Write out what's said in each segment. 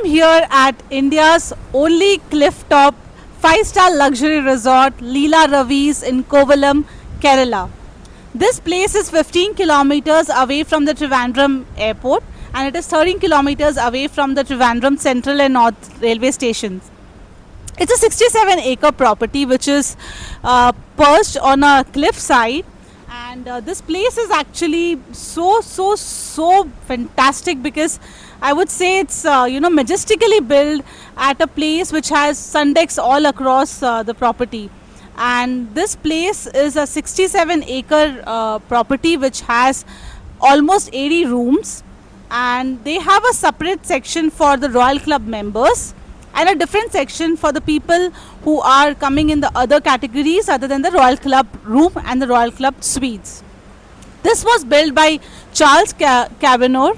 here at India's only cliff top 5-star luxury resort, Leela Ravis in Kovalam, Kerala. This place is 15 kilometers away from the Trivandrum airport and it is 13 kilometers away from the Trivandrum Central and North railway stations. It's a 67-acre property which is perched on a cliff side, and this place is actually so fantastic because I would say it's majestically built at a place which has sun decks all across the property. And this place is a 67-acre property which has almost 80 rooms, and they have a separate section for the Royal Club members and a different section for the people who are coming in the other categories other than the Royal Club room and the Royal Club suites. This was built by Charles Cavanaugh,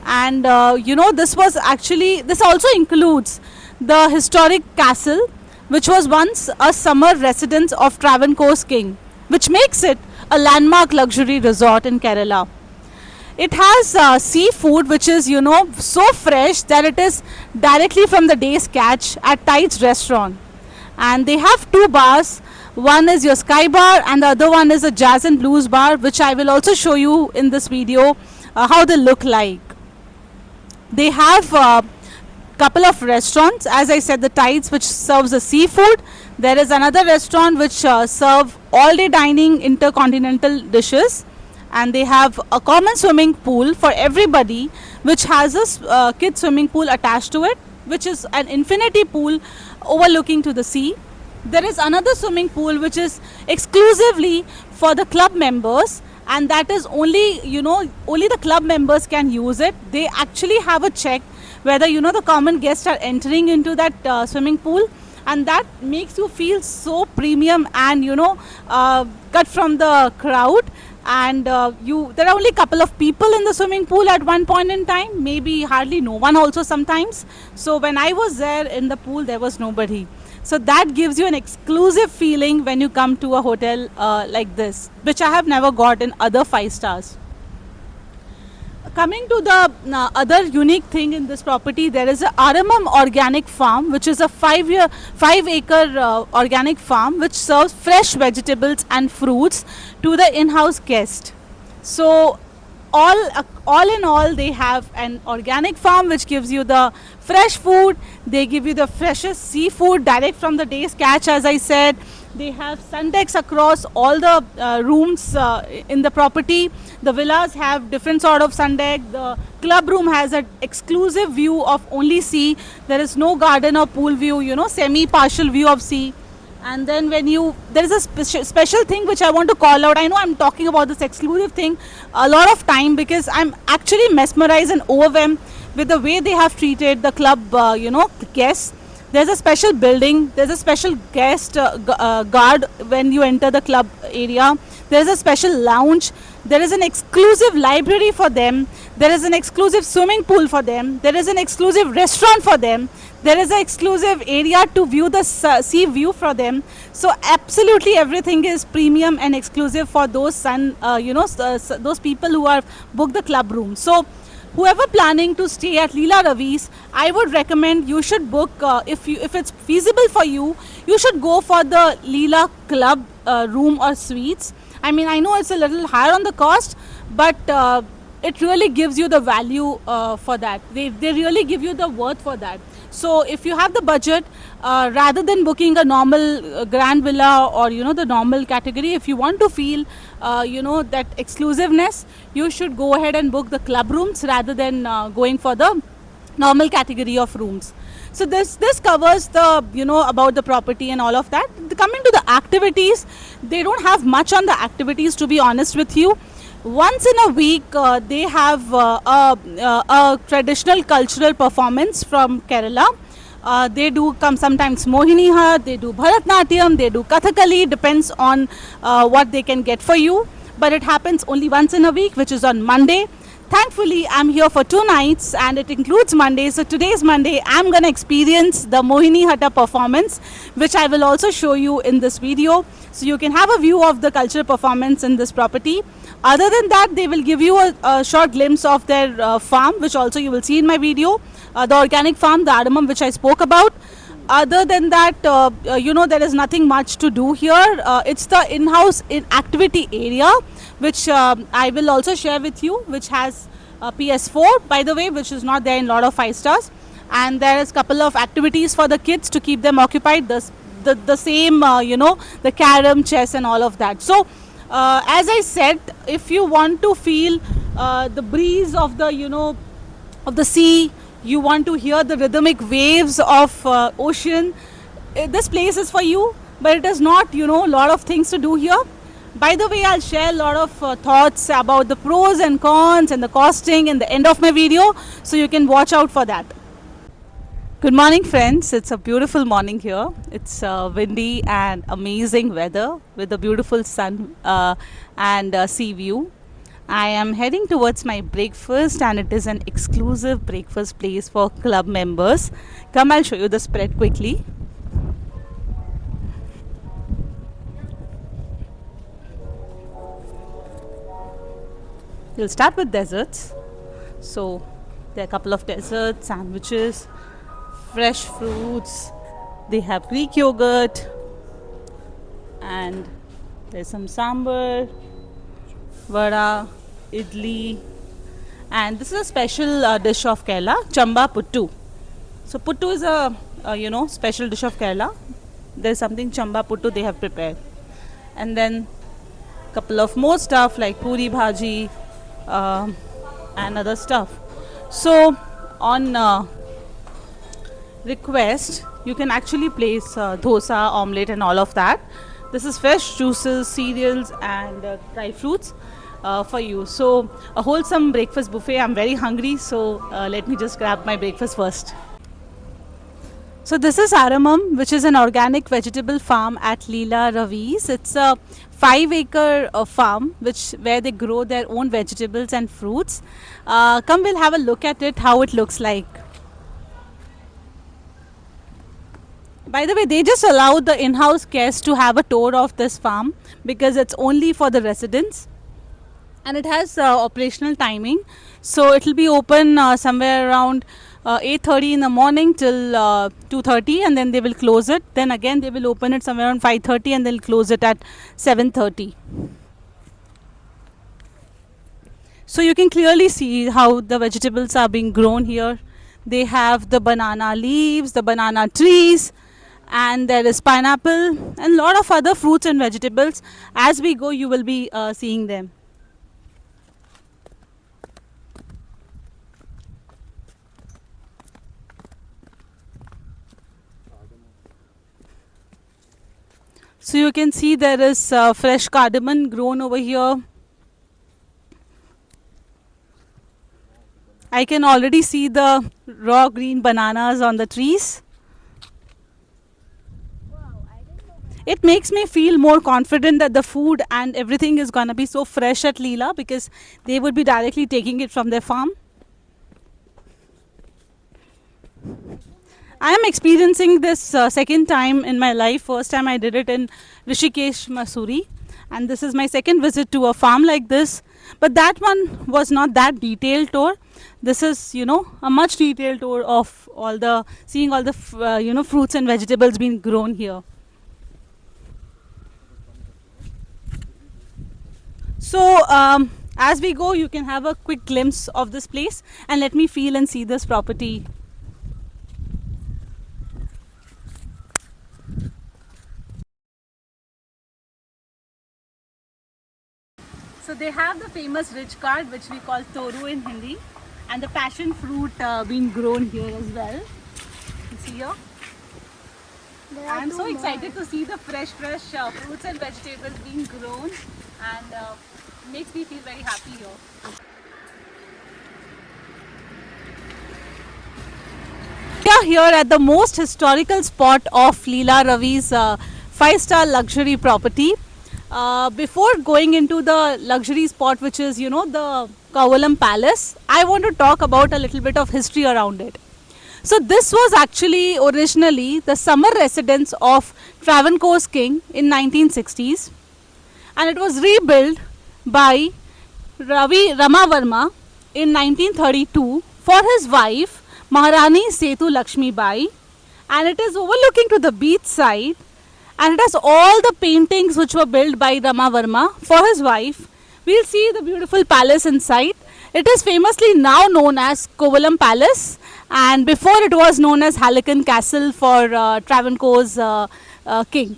and this also includes the historic castle which was once a summer residence of Travancore's king, which makes it a landmark luxury resort in Kerala. It has seafood which is so fresh that it is directly from the day's catch at Tide's restaurant. And they have two bars. One is your Sky Bar and the other one is a Jazz and Blues bar, which I will also show you in this video how they look like. They have a couple of restaurants, as I said, the Tides, which serves the seafood. There is another restaurant which serve all day dining intercontinental dishes. And they have a common swimming pool for everybody which has a kids swimming pool attached to it, which is an infinity pool overlooking to the sea. There is another swimming pool which is exclusively for the club members, and that is only the club members can use it. They actually have a check whether the common guests are entering into that swimming pool, and that makes you feel so premium and cut from the crowd. And there are only a couple of people in the swimming pool at one point in time, maybe hardly no one also sometimes. So when I was there in the pool, there was nobody. So that gives you an exclusive feeling when you come to a hotel like this, which I have never got in other 5 stars. Coming to the other unique thing in this property, there is a Aramam Organic Farm, which is a 5-acre organic farm which serves fresh vegetables and fruits to the in-house guest. So all in all, they have an organic farm which gives you the fresh food. They give you the freshest seafood direct from the day's catch, as I said. They have sun decks across all the rooms in the property. The villas have different sort of sun deck. The club room has an exclusive view of only sea. There is no garden or pool view, semi-partial view of sea. And then there is a special thing which I want to call out. I know I'm talking about this exclusive thing a lot of time because I'm actually mesmerized and overwhelmed with the way they have treated the club, guests. There's a special building, there's a special guest guard when you enter the club area. There's a special lounge. There is an exclusive library for them. There is an exclusive swimming pool for them. There is an exclusive restaurant for them. There is an exclusive area to view the sea view for them. So absolutely everything is premium and exclusive for those those people who are booked the club room. So whoever planning to stay at Leela Ravis, I would recommend you should book, if it's feasible for you, you should go for the Leela Club room or suites. I mean, I know it's a little higher on the cost, but it really gives you the value for that. They really give you the worth for that. So if you have the budget, rather than booking a normal grand villa or the normal category, if you want to feel that exclusiveness, you should go ahead and book the club rooms rather than going for the normal category of rooms. So this covers the about the property and all of that. Coming to the activities, they don't have much on the activities, to be honest with you. Once in a week, they have a traditional cultural performance from Kerala. They do come sometimes Mohiniyattam, they do Bharatnatyam, they do Kathakali, depends on what they can get for you. But it happens only once in a week, which is on Monday. Thankfully, I'm here for 2 nights and it includes Monday. So today's Monday, I'm going to experience the Mohiniyattam performance, which I will also show you in this video. So you can have a view of the cultural performance in this property. Other than that, they will give you a short glimpse of their farm, which also you will see in my video. the organic farm, the Adamam, which I spoke about. Other than that, there is nothing much to do here. It's the in-house activity area, which I will also share with you, which has PS4, by the way, which is not there in a lot of 5 stars. And there is a couple of activities for the kids to keep them occupied. The same, the carom, chess, and all of that. So, as I said, if you want to feel the breeze of the sea, you want to hear the rhythmic waves of ocean, this place is for you. But it is not, a lot of things to do here. By the way, I'll share a lot of thoughts about the pros and cons and the costing in the end of my video, so you can watch out for that. Good morning, friends. It's a beautiful morning here. It's windy and amazing weather with a beautiful sun and sea view. I am heading towards my breakfast, and it is an exclusive breakfast place for club members. Come, I'll show you the spread quickly. We'll start with desserts. So there are a couple of desserts, sandwiches, fresh fruits. They have Greek yogurt, and there's some sambar, vada, idli, and this is a special dish of Kerala, chamba puttu. So puttu is a special dish of Kerala. There's something chamba puttu they have prepared, and then couple of more stuff like puri bhaji and other stuff. So on request, you can actually place dosa, omelette, and all of that. This is fresh juices, cereals, and dry fruits for you. So a wholesome breakfast buffet. I'm very hungry, so let me just grab my breakfast first. So this is Aramam, which is an organic vegetable farm at Leela Ravi's. It's a 5-acre farm where they grow their own vegetables and fruits. Come, we'll have a look at it, how it looks like. By the way, they just allowed the in-house guests to have a tour of this farm because it's only for the residents, and it has operational timing. So it will be open somewhere around 8:30 in the morning till 2:30, and then they will close it. Then again they will open it somewhere around 5:30, and they'll close it at 7:30. So you can clearly see how the vegetables are being grown here. They have the banana leaves, the banana trees, and there is pineapple and a lot of other fruits and vegetables. As we go, you will be seeing them. So you can see there is fresh cardamom grown over here. I can already see the raw green bananas on the trees. It makes me feel more confident that the food and everything is gonna be so fresh at Leela because they would be directly taking it from their farm. I am experiencing this second time in my life. First time I did it in Rishikesh, Mussoorie, and this is my second visit to a farm like this. But that one was not that detailed tour. This is, a much detailed tour of seeing all the fruits and vegetables being grown here. So as we go, you can have a quick glimpse of this place, and let me feel and see this property. So they have the famous rich card, which we call toru in Hindi, and the passion fruit being grown here as well. You see here? I'm so excited to see the fresh fruits and vegetables being grown, and makes me feel very happy here. We are here at the most historical spot of Leela Ravi's 5-star luxury property. Before going into the luxury spot, which is, the Kovalam Palace, I want to talk about a little bit of history around it. So this was actually originally the summer residence of Travancore's king in 1960s, and it was rebuilt by Ravi Ramavarma in 1932 for his wife Maharani Setu Lakshmi Bai, and it is overlooking to the beach side, and it has all the paintings which were built by Rama Verma for his wife. We'll see the beautiful palace inside. It is famously now known as Kovalam Palace, and before it was known as Halikan Castle for Travancore's king.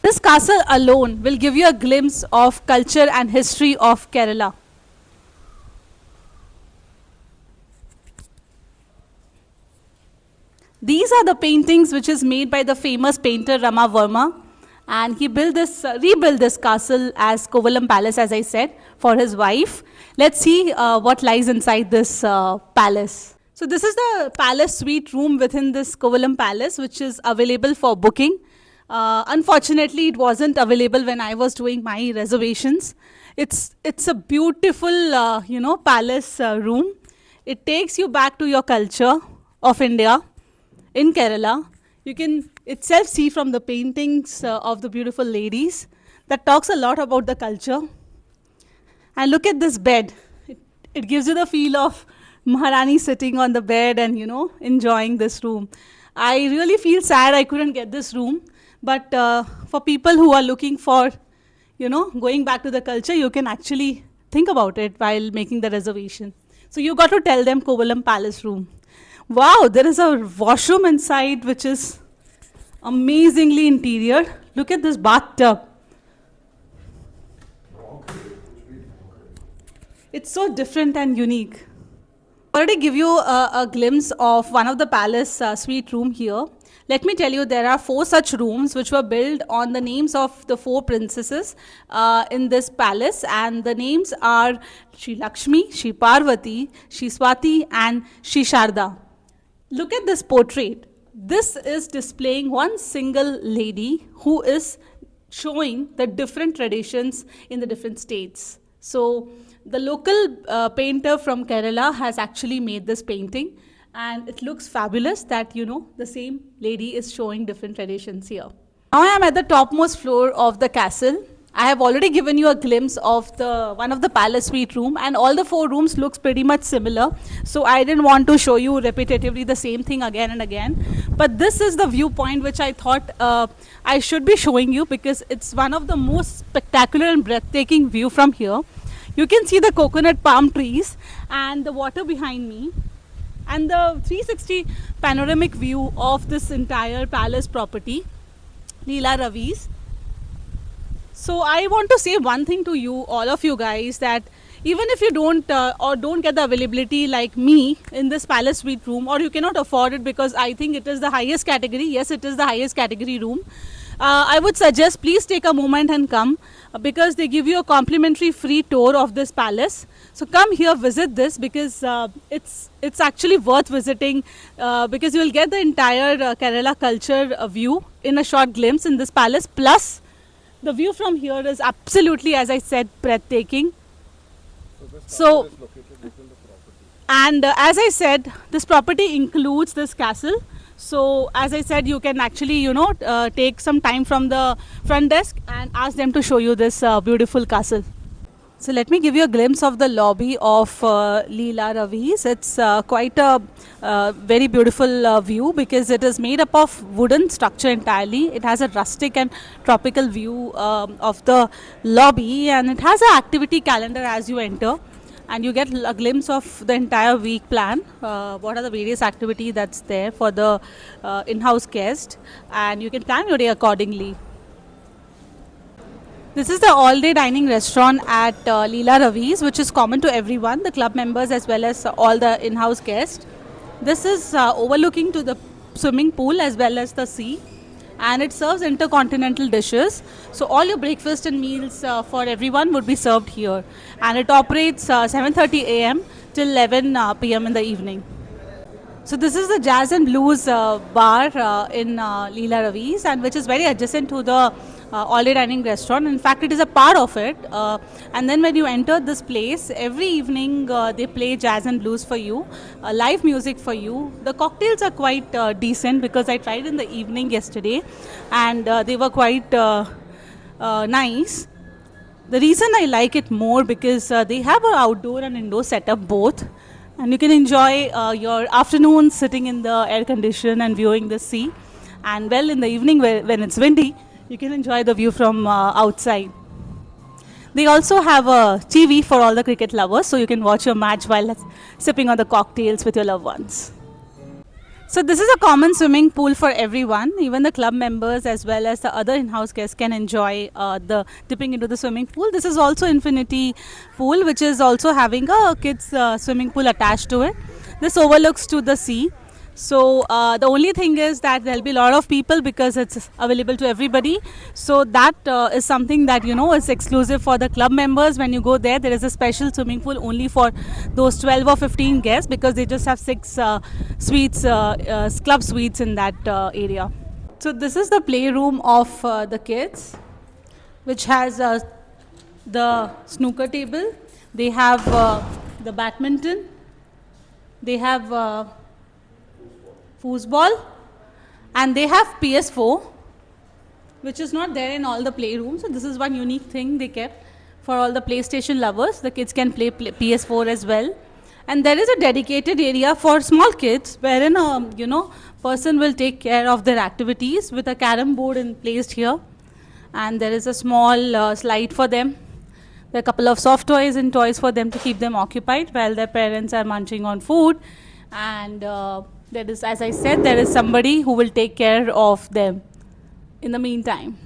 This castle alone will give you a glimpse of culture and history of Kerala. These are the paintings which is made by the famous painter Rama Verma, and he rebuilt this castle as Kovalam Palace, as I said, for his wife. Let's see what lies inside this palace. So this is the palace suite room within this Kovalam Palace, which is available for booking. Unfortunately, it wasn't available when I was doing my reservations. It's a beautiful, palace room. It takes you back to your culture of India in Kerala. You can itself see from the paintings of the beautiful ladies that talks a lot about the culture. And look at this bed. It gives you the feel of Maharani sitting on the bed and, enjoying this room. I really feel sad I couldn't get this room. But for people who are looking for, going back to the culture, you can actually think about it while making the reservation. So you got to tell them Kovalam Palace room. Wow, there is a washroom inside which is amazingly interior. Look at this bathtub. It's so different and unique. I already give you a glimpse of one of the palace suite room here. Let me tell you, there are 4 such rooms which were built on the names of the 4 princesses in this palace, and the names are Shri Lakshmi, Shri Parvati, Shri Swati, and Shri Sharda. Look at this portrait. This is displaying one single lady who is showing the different traditions in the different states. So the local painter from Kerala has actually made this painting, and it looks fabulous that, the same lady is showing different traditions here. Now I am at the topmost floor of the castle. I have already given you a glimpse of one of the palace suite room, and all the 4 rooms looks pretty much similar. So I didn't want to show you repetitively the same thing again and again. But this is the viewpoint which I thought I should be showing you, because it's one of the most spectacular and breathtaking view from here. You can see the coconut palm trees and the water behind me, and the 360 panoramic view of this entire palace property, Leela Ravi's. So I want to say one thing to you, all of you guys, that even if you don't get the availability like me in this palace suite room, or you cannot afford it because I think it is the highest category. Yes, it is the highest category room. I would suggest please take a moment and come, because they give you a complimentary free tour of this palace. So come here, visit this, because it's actually worth visiting, because you will get the entire Kerala culture view in a short glimpse in this palace. Plus, the view from here is absolutely, as I said, breathtaking. So, and as I said, this property includes this castle. So, as I said, you can actually, take some time from the front desk and ask them to show you this beautiful castle. So let me give you a glimpse of the lobby of Leela Ravi's. It's quite a very beautiful view, because it is made up of wooden structure entirely. It has a rustic and tropical view of the lobby, and it has an activity calendar as you enter, and you get a glimpse of the entire week plan. What are the various activities that's there for the in-house guest, and you can plan your day accordingly. This is the all-day dining restaurant at Leela Ravi's, which is common to everyone, the club members as well as all the in-house guests. This is overlooking to the swimming pool as well as the sea, and it serves intercontinental dishes. So all your breakfast and meals for everyone would be served here, and it operates 7:30 a.m. till 11 p.m. in the evening. So this is the Jazz and Blues bar in Leela Ravi's, and which is very adjacent to the all-day dining restaurant. In fact, it is a part of it. And then when you enter this place, every evening they play jazz and blues for you, live music for you. The cocktails are quite decent, because I tried in the evening yesterday, and they were quite nice. The reason I like it more, because they have an outdoor and indoor setup both. and you can enjoy your afternoon sitting in the air condition and viewing the sea. And well, in the evening when it's windy, you can enjoy the view from outside. They also have a TV for all the cricket lovers, so you can watch your match while sipping on the cocktails with your loved ones. So this is a common swimming pool for everyone. Even the club members as well as the other in-house guests can enjoy the dipping into the swimming pool. This is also infinity pool, which is also having a kids swimming pool attached to it. This overlooks to the sea. So the only thing is that there'll be a lot of people because it's available to everybody. So that is something that is exclusive for the club members. When you go there is a special swimming pool only for those 12 or 15 guests because they just have 6 suites, club suites in that area. So this is the playroom of the kids, which has the snooker table. They have the badminton. They have foosball, and they have PS4, which is not there in all the playrooms. So this is one unique thing they kept for all the PlayStation lovers. The kids can play PS4 as well, and there is a dedicated area for small kids wherein person will take care of their activities with a carom board placed here, and there is a small slide for them. There are a couple of soft toys and toys for them to keep them occupied while their parents are munching on food, and there is, as I said, there is somebody who will take care of them in the meantime.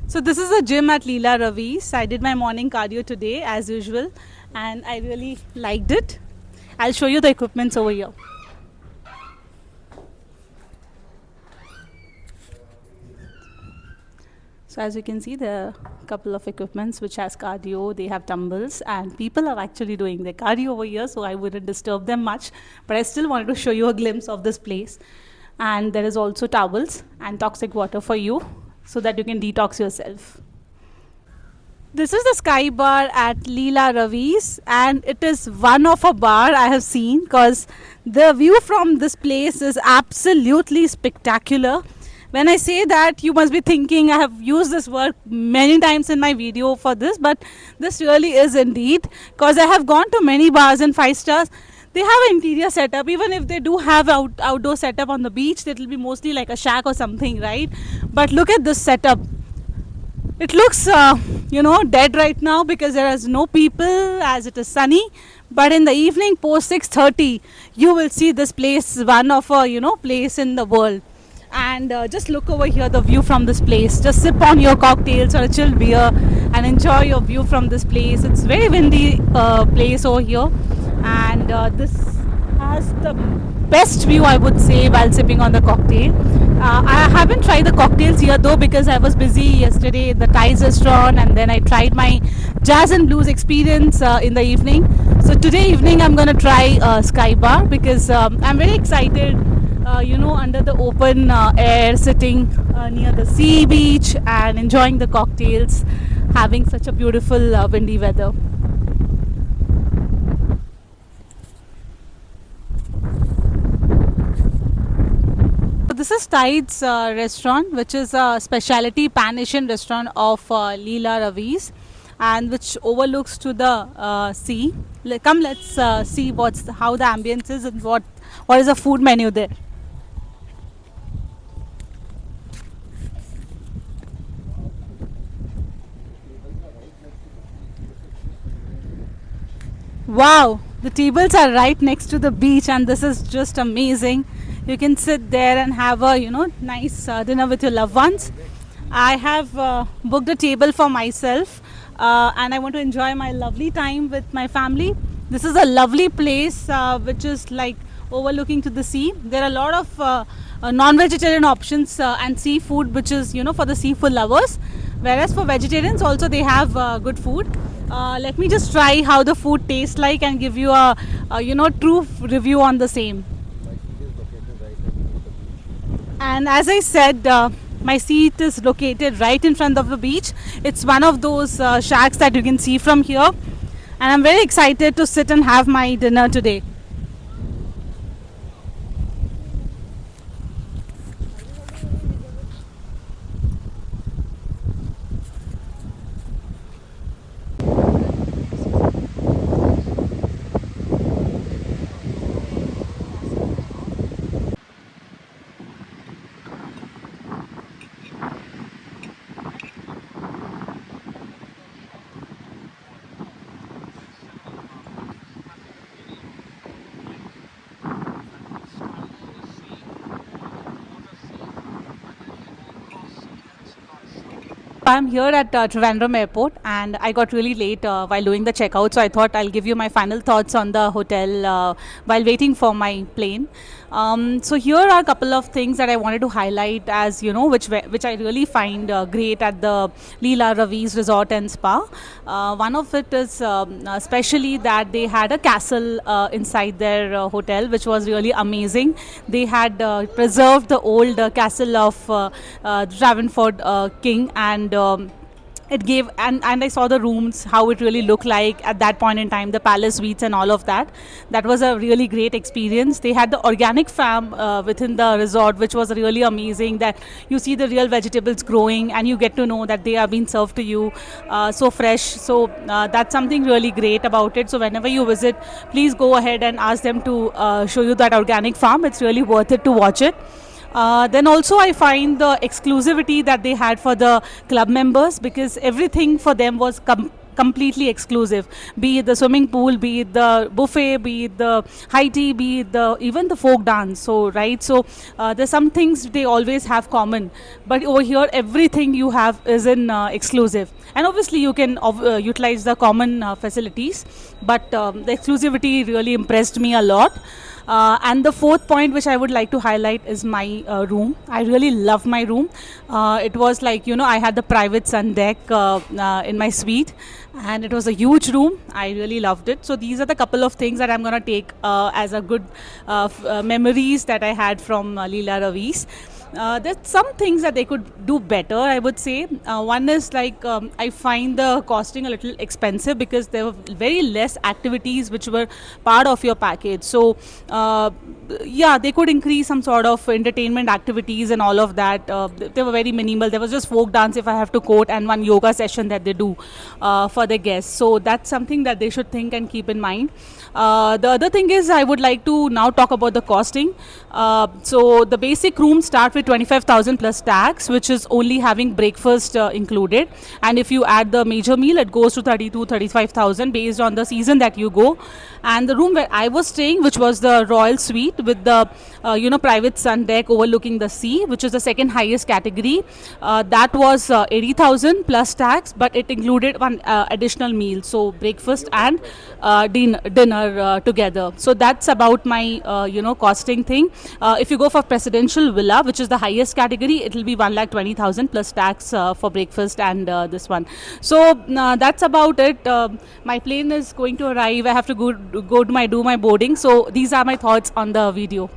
So this is a gym at Leela Ravi's. I did my morning cardio today as usual, and I really liked it. I'll show you the equipments over here. So as you can see, there are a couple of equipments which has cardio. They have dumbbells, and people are actually doing their cardio over here, so I wouldn't disturb them much. But I still wanted to show you a glimpse of this place. And there is also towels and toxic water for you so that you can detox yourself. This is the Sky Bar at Leela Ravi's, and it is one of a bar I have seen because the view from this place is absolutely spectacular. When I say that, you must be thinking I have used this word many times in my video for this, but this really is indeed, because I have gone to many bars and 5 stars. They have an interior setup. Even if they do have outdoor setup on the beach, it will be mostly like a shack or something, right? But look at this setup. It looks dead right now because there is no people as it is sunny. But in the evening post 6:30, you will see this place, one of a place in the world. And just look over here, the view from this place. Just sip on your cocktails or a chilled beer and enjoy your view from this place. It's very windy place over here, and this has the best view, I would say, while sipping on the cocktail. I haven't tried the cocktails here though because I was busy yesterday at the Thai's restaurant, and then I tried my jazz and blues experience in the evening. So today evening I'm gonna try Sky Bar because I'm very excited. Under the open air, sitting near the sea beach and enjoying the cocktails, having such a beautiful windy weather. So this is Tide's restaurant, which is a specialty Pan-Asian restaurant of Leela Ravi's, and which overlooks to the sea. Come, let's see how the ambience is and what is the food menu there. Wow, the tables are right next to the beach, and this is just amazing. You can sit there and have a nice dinner with your loved ones. I have booked a table for myself, and I want to enjoy my lovely time with my family. This is a lovely place which is like overlooking to the sea. There are a lot of non-vegetarian options and seafood, which is for the seafood lovers. Whereas for vegetarians also they have good food. Let me just try how the food tastes like and give you a true review on the same. And as I said, my seat is located right in front of the beach. It's one of those shacks that you can see from here, and I'm very excited to sit and have my dinner today. I'm here at Trivandrum Airport and I got really late while doing the checkout, so I thought I'll give you my final thoughts on the hotel while waiting for my plane. So here are a couple of things that I wanted to highlight, as you know, which I really find great at the Leela Ravi's Resort and Spa. One of it is especially that they had a castle inside their hotel, which was really amazing. They had preserved the old castle of Travanford King, and it gave, and I saw the rooms, how it really looked like at that point in time, the palace suites and all of that. That was a really great experience. They had the organic farm within the resort, which was really amazing, that you see the real vegetables growing and you get to know that they are being served to you so fresh. So that's something really great about it. So whenever you visit, please go ahead and ask them to show you that organic farm. It's really worth it to watch it. Then also I find the exclusivity that they had for the club members, because everything for them was completely exclusive, be it the swimming pool, be it the buffet, be it the high tea, be it the even the folk dance. So right, so there's some things they always have common, but over here everything you have is in exclusive, and obviously you can utilize the common facilities, but the exclusivity really impressed me a lot. And the fourth point which I would like to highlight is my room. I really love my room. It was like, you know, I had the private sun deck in my suite, and it was a huge room. I really loved it. So these are the couple of things that I'm going to take as a good memories that I had from Leela Ravi's. There's some things that they could do better, I would say. One is like, I find the costing a little expensive, because there were very less activities which were part of your package. So yeah, they could increase some sort of entertainment activities and all of that. They were very minimal. There was just folk dance, if I have to quote, and one yoga session that they do for the guests. So that's something that they should think and keep in mind. The other thing is, I would like to now talk about the costing. So the basic room start with 25,000 plus tax, which is only having breakfast included. And if you add the major meal, it goes to 35,000 based on the season that you go. And the room where I was staying, which was the Royal Suite with the private sun deck overlooking the sea, which is the second highest category, that was 80,000 plus tax, but it included one additional meal, so breakfast and dinner together. So that's about my costing thing. If you go for presidential villa, which is the highest category, it will be 1,20,000 plus tax for breakfast and this one. So that's about it. My plane is going to arrive. I have to go do my boarding. So these are my thoughts on the video.